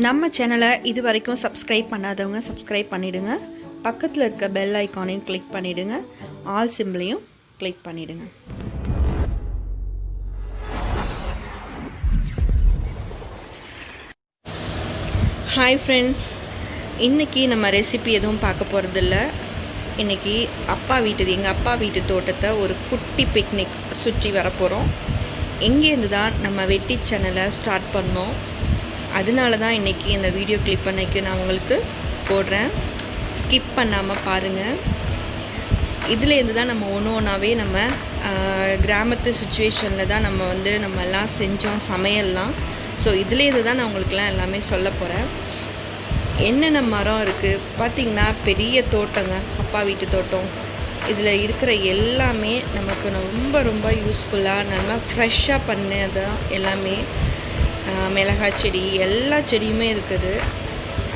நம்ம சேனலை இது வரைக்கும் சப்ஸ்கிரைப் பண்ணாதவங்க சப்ஸ்கிரைப் பண்ணிடுங்க. பக்கத்தில் இருக்க பெல் ஐக்கானையும் கிளிக் பண்ணிடுங்க. ஆல் சிம்பிளையும் கிளிக் பண்ணிடுங்க. ஹாய் ஃப்ரெண்ட்ஸ், இன்றைக்கி நம்ம ரெசிபி எதுவும் பார்க்க போகிறதில்ல. இன்றைக்கி எங்கள் அப்பா வீட்டு தோட்டத்தை ஒரு குட்டி பிக்னிக் சுற்றி வரப்போகிறோம். இங்கேருந்து தான் நம்ம வெட்டி சேனலை ஸ்டார்ட் பண்ணோம். அதனால தான் இன்றைக்கி இந்த வீடியோ கிளிப் பண்ணிக்கு நான் உங்களுக்கு போடுறேன். ஸ்கிப் பண்ணாமல் பாருங்கள். இதுலேருந்து தான் நம்ம ஒன்றாவே நம்ம கிராமத்து சுச்சுவேஷனில் தான் நம்ம எல்லாம் செஞ்சோம் சமையல்லாம். ஸோ இதுலேருந்து தான் நான் உங்களுக்குலாம் எல்லாமே சொல்ல போகிறேன். என்னென்ன மரம் இருக்குது பார்த்திங்கன்னா, பெரிய தோட்டங்க, அப்பா வீட்டு தோட்டம். இதில் இருக்கிற எல்லாமே நமக்கு ரொம்ப ரொம்ப யூஸ்ஃபுல்லாக நம்ம ஃப்ரெஷ்ஷாக பண்ணது எல்லாமே. மிளகாய் செடி, எல்லா செடியுமே இருக்குது.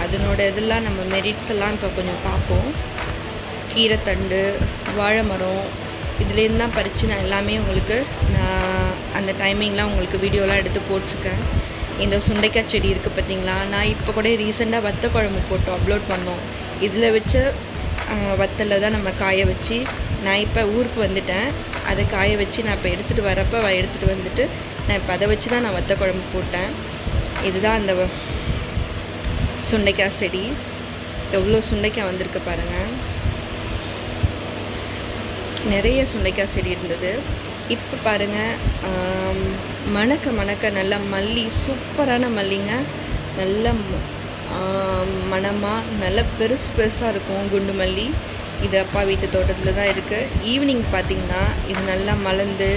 அதனோட இதெல்லாம் நம்ம மெரிட்ஸ் எல்லாம் இப்போ கொஞ்சம் பார்ப்போம். கீரைத்தண்டு, வாழை மரம், இதுலேருந்து தான் பறித்து நான் எல்லாமே உங்களுக்கு அந்த டைமிங்லாம் உங்களுக்கு வீடியோலாம் எடுத்து போட்டிருக்கேன். இந்த சுண்டைக்காய் செடி இருக்குது பார்த்திங்களா, நான் இப்போ கூட ரீசெண்டாக வத்த குழம்பு போட்டு அப்லோட் பண்ணோம். இதில் வச்ச வத்தலில் தான் நம்ம காய வச்சு, நான் இப்போ ஊருக்கு வந்துட்டேன், அதை காய வச்சு நான் இப்போ எடுத்துகிட்டு வந்துட்டு நான் இப்போ அதை வச்சு தான் நான் வத்த குழம்பு போட்டேன். இதுதான் அந்த சுண்டைக்காய் செடி. எவ்வளோ சுண்டைக்காய் வந்திருக்கு பாருங்கள். நிறைய சுண்டைக்காய் செடி இருந்தது. இப்போ பாருங்கள், மணக்க நல்ல மல்லி, சூப்பரான மல்லிங்க. நல்ல மணமாக நல்ல பெருசாக இருக்கும் குண்டு மல்லி. இது அப்பா வீட்டு தோட்டத்தில் தான் இருக்குது. ஈவினிங் பார்த்திங்கன்னா இது நல்லா மலர்ந்து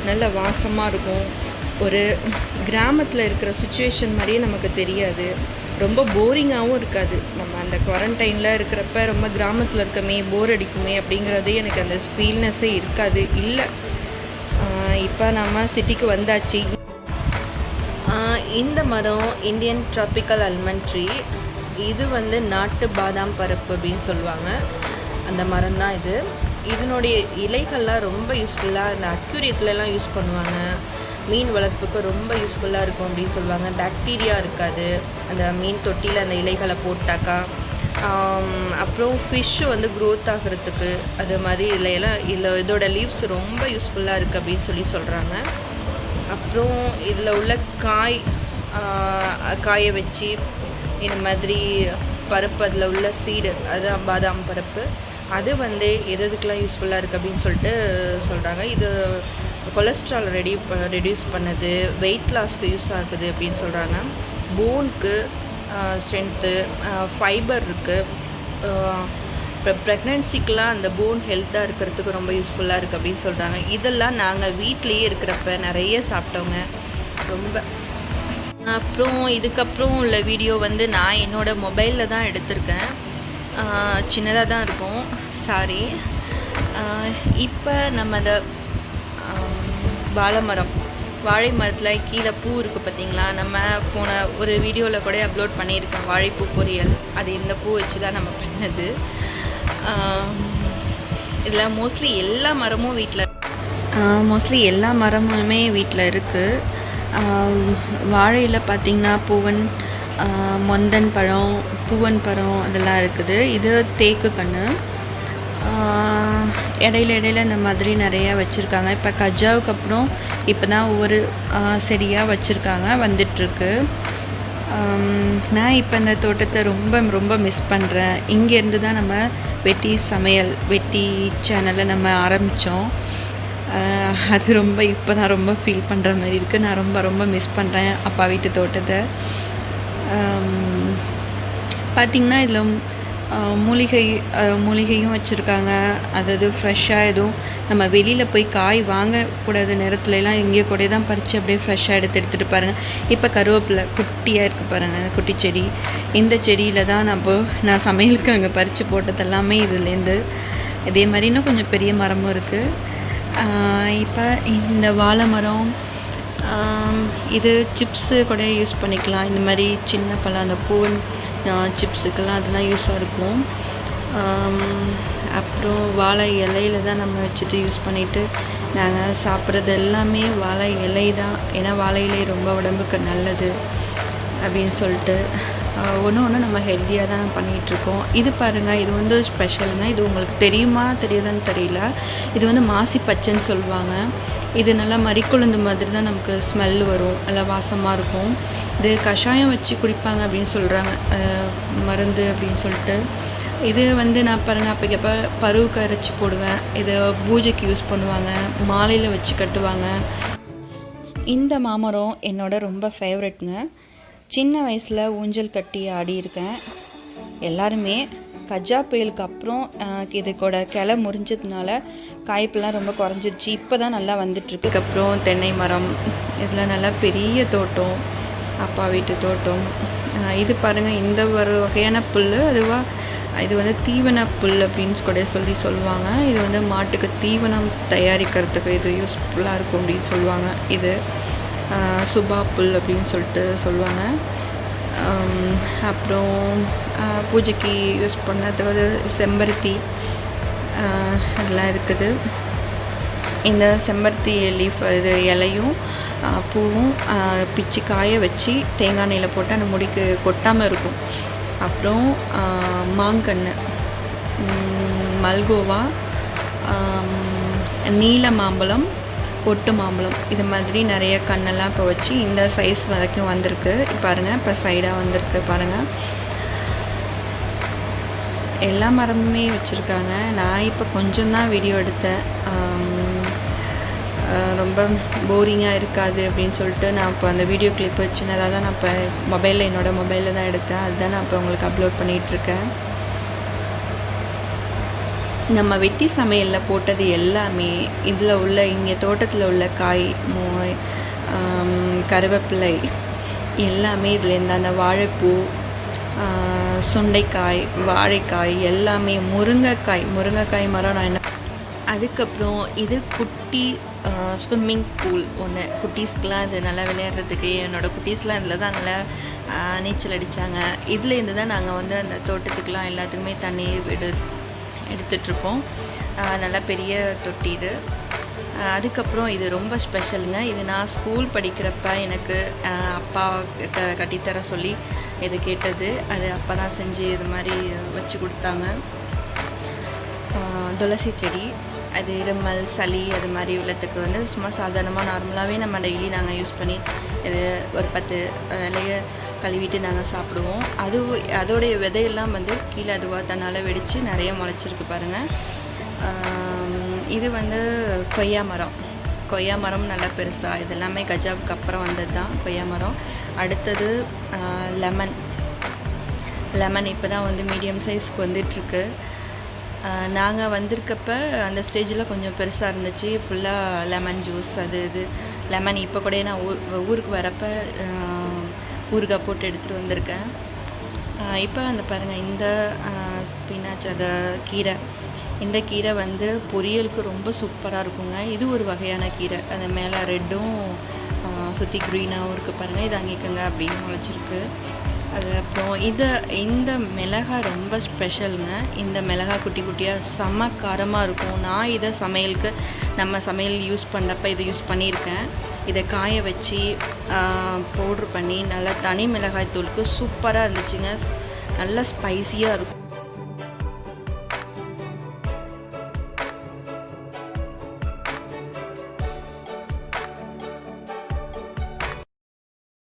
நல்ல வாசமாக இருக்கும். ஒரு கிராமத்தில் இருக்கிற சுச்சுவேஷன் மாதிரியே நமக்கு தெரியாது. ரொம்ப போரிங்காகவும் இருக்காது. நம்ம அந்த குவாரண்டைனில் இருக்கிறப்ப ரொம்ப கிராமத்தில் இருக்கமே, போர் அடிக்குமே அப்படிங்கிறதே எனக்கு அந்த ஃபீல்னஸ்ஸே இருக்காது. இல்லை, இப்போ நம்ம சிட்டிக்கு வந்தாச்சு. இந்த மரம் இந்தியன் ட்ராபிக்கல் ஆல்மண்ட் ட்ரீ. இது நாட்டு பாதாம் பருப்பு அப்படின்னு சொல்லுவாங்க. அந்த மரம் தான் இது. இதனுடைய இலைகள்லாம் ரொம்ப யூஸ்ஃபுல்லாக இந்த அக்யூரியத்துலலாம் யூஸ் பண்ணுவாங்க. மீன் வளர்ப்புக்கு ரொம்ப யூஸ்ஃபுல்லாக இருக்கும் அப்படின்னு சொல்லுவாங்க. பாக்டீரியா இருக்காது அந்த மீன் தொட்டியில் அந்த இலைகளை போட்டாக்கா. அப்புறம் ஃபிஷ்ஷு க்ரோத் ஆகிறதுக்கு அது மாதிரி இதோட லீவ்ஸ் ரொம்ப யூஸ்ஃபுல்லாக இருக்குது அப்படின்னு சொல்கிறாங்க. அப்புறம் இதில் உள்ள காய வச்சு இந்த மாதிரி பருப்பு, அதில் உள்ள சீடு, அதுதான் பாதாம் பருப்பு, அது எதுக்கெலாம் யூஸ்ஃபுல்லாக இருக்குது அப்படின்னு சொல்கிறாங்க. இது கொலஸ்ட்ரால் ரெடியூஸ் பண்ணுது, வெயிட் லாஸ்க்கு யூஸ் ஆகுது அப்படின்னு சொல்கிறாங்க. போனுக்கு ஸ்ட்ரென்த்து, ஃபைபர் இருக்குது. இப்போ ப்ரெக்னென்சிக்கெலாம் அந்த போன் ஹெல்த்தாக இருக்கிறதுக்கு ரொம்ப யூஸ்ஃபுல்லாக இருக்குது அப்படின்னு சொல்கிறாங்க. இதெல்லாம் நாங்கள் வீட்லேயே இருக்கிறப்ப நிறைய சாப்பிட்டோங்க ரொம்ப. அப்புறம் இதுக்கப்புறம் உள்ள வீடியோ நான் என்னோடய மொபைலில் தான் எடுத்திருக்கேன். சின்னதாக தான் இருக்கும், சாரி. இப்போ நம்ம அந்த வாழை மரத்தில் கீழே பூ இருக்குது பார்த்திங்களா. நம்ம போன ஒரு வீடியோவில் கூட அப்லோட் பண்ணியிருக்கேன், வாழைப்பூ பொரியல். அது இந்த பூ வச்சு தான் நம்ம பண்ணது. இதில் மோஸ்ட்லி எல்லா மரமுமே வீட்டில் இருக்குது. வாழையில் பார்த்திங்கன்னா மொந்தன் பழம், பூவன் பழம் அதெல்லாம் இருக்குது. இது தேக்கு கன்று. இடையில இந்த மாதிரி நிறையா வச்சுருக்காங்க. இப்போ கஜாவுக்கு அப்புறம் இப்போ தான் ஒவ்வொரு செடியாக வச்சுருக்காங்க, வந்துட்டுருக்கு. நான் இப்போ இந்த தோட்டத்தை ரொம்ப ரொம்ப மிஸ் பண்ணுறேன். இங்கேருந்து தான் நம்ம வெட்டி சேனலை நம்ம ஆரம்பித்தோம். அது இப்போ நான் ரொம்ப ஃபீல் பண்ணுற மாதிரி இருக்குது. நான் ரொம்ப ரொம்ப மிஸ் பண்ணுறேன் அப்பா வீட்டு தோட்டத்தை. பார்த்திங்கன்னா இதில் மூலிகையும் வச்சுருக்காங்க. அதாவது ஃப்ரெஷ்ஷாக எதுவும் நம்ம வெளியில் போய் காய் வாங்கக்கூடாத நேரத்துலலாம் இங்கே கூட தான் பறித்து அப்படியே ஃப்ரெஷ்ஷாக எடுத்துகிட்டு பாருங்கள். இப்போ கருவேப்பிலை குட்டியாக இருக்குது பாருங்கள், குட்டி செடி. இந்த செடியில் தான் நான் சமையலுக்கு அங்கே பறித்து போட்டது எல்லாமே இதுலேருந்து. இதே மாதிரி இன்னும் கொஞ்சம் பெரிய மரமும் இருக்குது. இப்போ இந்த வாழை மரம், இது சிப்ஸு கூட யூஸ் பண்ணிக்கலாம். இந்த மாதிரி சின்ன பழம், அந்த பூவன் சிப்ஸுக்கெல்லாம் அதெல்லாம் யூஸாக இருக்கும். அப்புறம் வாழை இலையில தான் நம்ம வச்சுட்டு யூஸ் பண்ணிவிட்டு நாங்கள் சாப்பிட்றது எல்லாமே வாழை இலை தான். ஏன்னா வாழை இலை ரொம்ப உடம்புக்கு நல்லது அப்படின்னு சொல்லிட்டு ஒன்று நம்ம ஹெல்த்தியாக தான் பண்ணிகிட்ருக்கோம். இது பாருங்கள், இது வந்து ஸ்பெஷலுங்க. இது உங்களுக்கு தெரியுமா தெரியுதான்னு தெரியல. இது வந்து மாசி பச்சைன்னு சொல்லுவாங்க. இது நல்லா மறிக்குழுந்து மாதிரி தான் நமக்கு ஸ்மெல் வரும், நல்லா வாசமாக இருக்கும். இது கஷாயம் வச்சு குடிப்பாங்க அப்படின்னு சொல்கிறாங்க, மருந்து அப்படின்னு சொல்லிட்டு. இது வந்து நான் பாருங்கள் அப்போக்கப்போ பருவுக்கு அரைச்சி போடுவேன். இதை பூஜைக்கு யூஸ் பண்ணுவாங்க, மாலையில் வச்சு கட்டுவாங்க. இந்த மாமரம் என்னோட ரொம்ப ஃபேவரெட்ங்க. சின்ன வயசில் ஊஞ்சல் கட்டி ஆடியிருக்கேன். எல்லாருமே கஜா புயலுக்கு அப்புறம் இதுக்கோட கிளை முறிஞ்சதுனால காய்ப்பெல்லாம் ரொம்ப குறைஞ்சிருச்சு. இப்போ தான் நல்லா வந்துட்டுருக்கு. அதுக்கப்புறம் தென்னை மரம், இதில் நல்லா பெரிய தோட்டம், அப்பா வீட்டு தோட்டம். இது பாருங்கள், இந்த ஒரு வகையான புல். இது வந்து தீவன புல் அப்படின்னு கூட சொல்லுவாங்க. இது வந்து மாட்டுக்கு தீவனம் தயாரிக்கிறதுக்கு இது யூஸ்ஃபுல்லாக இருக்கும் அப்படின்னு சொல்லுவாங்க. இது சுபா புல் அப்படின்னு சொல்லிட்டு சொல்லுவாங்க. அப்புறம் பூஜைக்கு யூஸ் பண்ணது செம்பருத்தி அதெல்லாம் இருக்குது. இந்த செம்பருத்தி லீஃப் இது இலையும் பூவும் பிச்சு காய வச்சு தேங்காய் எண்ணெயில் போட்டு அந்த முடிக்கு கொட்டாமல் இருக்கும். அப்புறம் மாங்கன்று, மல்கோவா, நீல மாம்பழம், ஒட்டு மாம்பழம், இது மாதிரி நிறைய கண்ணெல்லாம் இப்போ வச்சு இந்த சைஸ் வரைக்கும் வந்திருக்கு பாருங்கள். இப்போ சைடாக வந்திருக்கு பாருங்கள். எல்லா மரமுமே வச்சுருக்காங்க. நான் இப்போ கொஞ்சம் தான் வீடியோ எடுத்தேன், ரொம்ப போரிங்காக இருக்காது அப்படின்னு சொல்லிட்டு நான் இப்போ அந்த வீடியோ கிளிப் சின்னதாக தான் நான் இப்போ என்னோடய மொபைலில் தான் எடுத்தேன். அதுதான் நான் இப்போ உங்களுக்கு அப்லோட் பண்ணிகிட்ருக்கேன். நம்ம வெட்டி சமையலில் போட்டது எல்லாமே இதில் உள்ள, இங்கே தோட்டத்தில் உள்ள காய், கருவேப்பிலை எல்லாமே இதுலேருந்து, அந்த வாழைப்பூ, சுண்டைக்காய், வாழைக்காய் எல்லாமே, முருங்கைக்காய் மரம் நான் என்ன. அதுக்கப்புறம் இது குட்டி ஸ்விம்மிங் பூல் ஒன்று, குட்டீஸ்க்கெலாம் இது நல்லா விளையாடுறதுக்கு. என்னோடய குட்டீஸ்லாம் இதில் தான் நல்லா நீச்சல் அடித்தாங்க. இதுலேருந்து தான் நாங்கள் வந்து அந்த தோட்டத்துக்கெலாம் எல்லாத்துக்குமே தண்ணி எடுத்துகிட்ருப்போம். நல்லா பெரிய தொட்டி இது. அதுக்கப்புறம் இது ரொம்ப ஸ்பெஷலுங்க. இது நான் ஸ்கூல் படிக்கிறப்ப எனக்கு அப்பா கட்டித்தர சொல்லி இது கேட்டது. அது அப்பா தான் செஞ்சு இது மாதிரி வச்சு கொடுத்தாங்க. துளசி செடி, அது இருமல், சளி அது மாதிரி உள்ளத்துக்கு வந்து சும்மா சாதாரணமாக நார்மலாகவே நம்ம டெய்லி நாங்கள் யூஸ் பண்ணி இது ஒரு 10 இலையை கழுவிட்டு நாங்கள் சாப்பிடுவோம். அதோடைய விதையெல்லாம் வந்து கீழே அதுவாக தன்னால் வெடித்து நிறைய முளைச்சிருக்கு பாருங்கள். இது வந்து கொய்யா மரம் நல்லா பெருசாக, இது எல்லாமே கஜாவுக்கு அப்புறம் வந்தது தான் கொய்யா மரம். அடுத்தது லெமன் இப்போ தான் வந்து மீடியம் சைஸ்க்கு வந்துட்டுருக்கு. நாங்கள் வந்திருக்கப்ப அந்த ஸ்டேஜில் கொஞ்சம் பெருசாக இருந்துச்சு, ஃபுல்லாக லெமன் ஜூஸ் அது இது. லெமன் இப்போ கூட நான் ஊருக்கு வரப்போ ஊறுகாய் போட்டு எடுத்துகிட்டு வந்திருக்கேன். இப்போ அந்த பாருங்கள், இந்த ஸ்பினாச், அதை கீரை, இந்த கீரை வந்து பொரியலுக்கு ரொம்ப சூப்பராக இருக்குங்க. இது ஒரு வகையான கீரை, அந்த மேலே ரெட்டும் சுற்றி க்ரீனாகவும் இருக்குது பாருங்கள். இது அங்கிக்கங்க அப்படின்னு முளைச்சிருக்கு. அதுக்கப்புறம் இந்த மிளகாய் ரொம்ப ஸ்பெஷலுங்க. இந்த மிளகாய் குட்டி குட்டியாக செம்ம காரமாக இருக்கும். நான் இதை நம்ம சமையல் யூஸ் பண்ணப்போ இதை யூஸ் பண்ணியிருக்கேன். இதை காய வச்சு பவுட்ரு பண்ணி நல்லா தனி மிளகாய் தூளுக்கு சூப்பராக இருந்துச்சுங்க. நல்லா ஸ்பைஸியாக இருக்கும்.